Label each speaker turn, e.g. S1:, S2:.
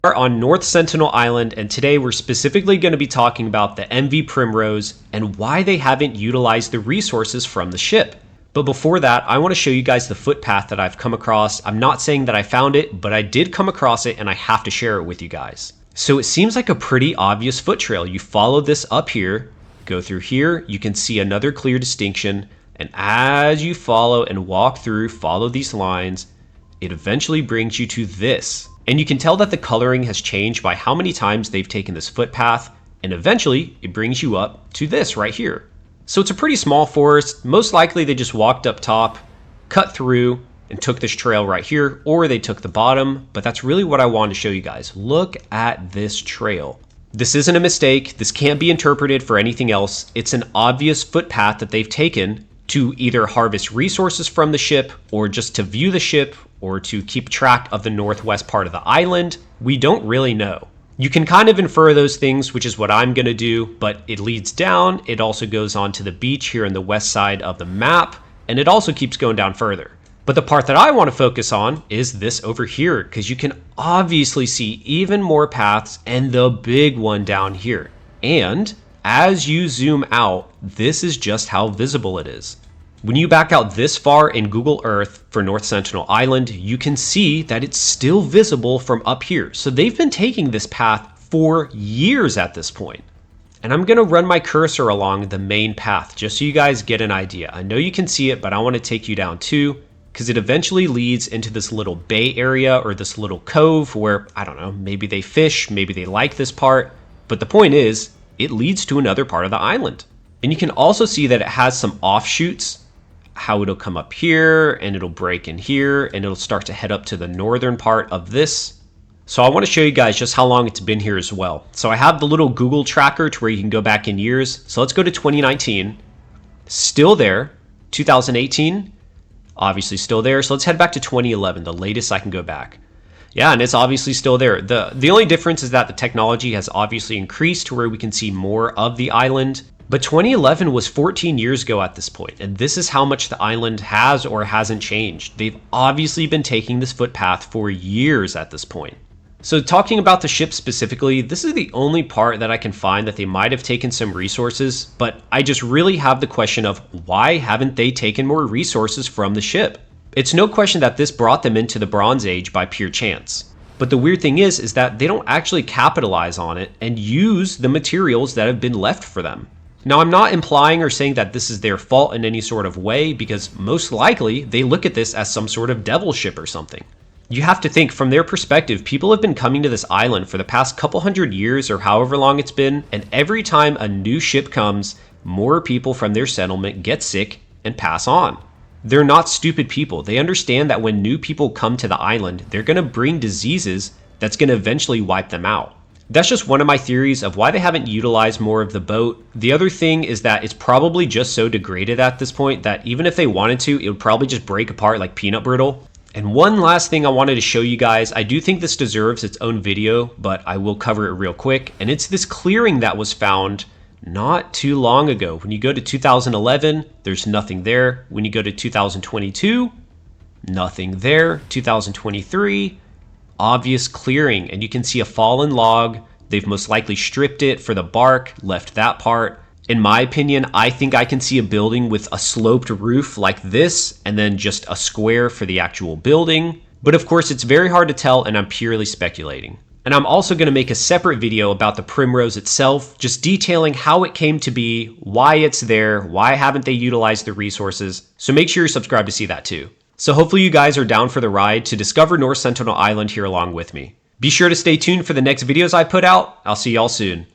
S1: Are on North Sentinel Island, and today we're specifically going to be talking about the MV Primrose and why they haven't utilized the resources from the ship. But before that, I want to show you guys the footpath that I've come across. I'm not saying that I found it, but I did come across it and I have to share it with you guys. So it seems like a pretty obvious foot trail. You follow this up here, go through here, you can see another clear distinction, and as you follow and walk through, follow these lines, it eventually brings you to this. And you can tell that the coloring has changed by how many times they've taken this footpath, and eventually it brings you up to this right here. So it's a pretty small forest. Most likely they just walked up top, cut through, and took this trail right here, or they took the bottom, but that's really what I wanted to show you guys. Look at this trail. This isn't a mistake. This can't be interpreted for anything else. It's an obvious footpath that they've taken to either harvest resources from the ship, or just to view the ship, or to keep track of the northwest part of the island. We don't really know. You can kind of infer those things, which is what I'm going to do, but it leads down. It also goes on to the beach here on the west side of the map, and it also keeps going down further. But the part that I want to focus on is this over here, because you can obviously see even more paths and the big one down here. And as you zoom out, this is just how visible it is. When you back out this far in Google Earth for North Sentinel Island, you can see that it's still visible from up here. So they've been taking this path for years at this point. And I'm going to run my cursor along the main path just so you guys get an idea. I know you can see it, but I want to take you down too, because it eventually leads into this little bay area or this little cove where, I don't know, maybe they fish, maybe they like this part. But the point is, it leads to another part of the island. And you can also see that it has some offshoots, how it'll come up here and it'll break in here and it'll start to head up to the northern part of this. So I want to show you guys just how long it's been here as well. So I have the little Google tracker to where you can go back in years. So let's go to 2019, still there. 2018, obviously still there. So let's head back to 2011, the latest I can go back. Yeah, and it's obviously still there. The only difference is that the technology has obviously increased to where we can see more of the island. But 2011 was 14 years ago at this point, and this is how much the island has or hasn't changed. They've obviously been taking this footpath for years at this point. So talking about the ship specifically, this is the only part that I can find that they might have taken some resources, but I just really have the question of why haven't they taken more resources from the ship? It's no question that this brought them into the Bronze Age by pure chance. But the weird thing is that they don't actually capitalize on it and use the materials that have been left for them. Now, I'm not implying or saying that this is their fault in any sort of way, because most likely they look at this as some sort of devil ship or something. You have to think from their perspective, people have been coming to this island for the past couple hundred years or however long it's been, and every time a new ship comes, more people from their settlement get sick and pass on. They're not stupid people. They understand that when new people come to the island, they're going to bring diseases that's going to eventually wipe them out. That's just one of my theories of why they haven't utilized more of the boat. The other thing is that it's probably just so degraded at this point that even if they wanted to, it would probably just break apart like peanut brittle. And one last thing I wanted to show you guys, I do think this deserves its own video, but I will cover it real quick. And it's this clearing that was found not too long ago. When you go to 2011, there's nothing there. When you go to 2022, nothing there. 2023, obvious clearing, and you can see a fallen log. They've most likely stripped it for the bark, left that part. In my opinion, I think I can see a building with a sloped roof like this, and then just a square for the actual building. But of course, it's very hard to tell, and I'm purely speculating. And I'm also going to make a separate video about the Primrose itself, just detailing how it came to be, why it's there, why haven't they utilized the resources. So make sure you're subscribed to see that too. So hopefully you guys are down for the ride to discover North Sentinel Island here along with me. Be sure to stay tuned for the next videos I put out. I'll see y'all soon.